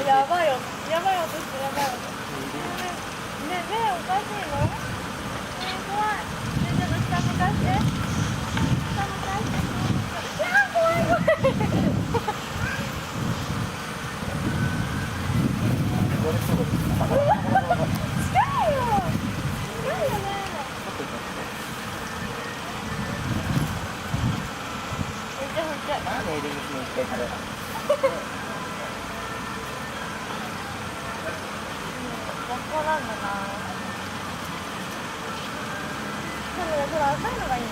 やばいよ、やばい音してる、やばい音。ね、おかしいの？怖い。ちょっと下向かして。下向かして。いやー、怖い怖い。近いよ。近いよね。めっちゃちっちゃい。何エリンギに行って食べた。学校なんだな。でもこれ赤いのがいいな。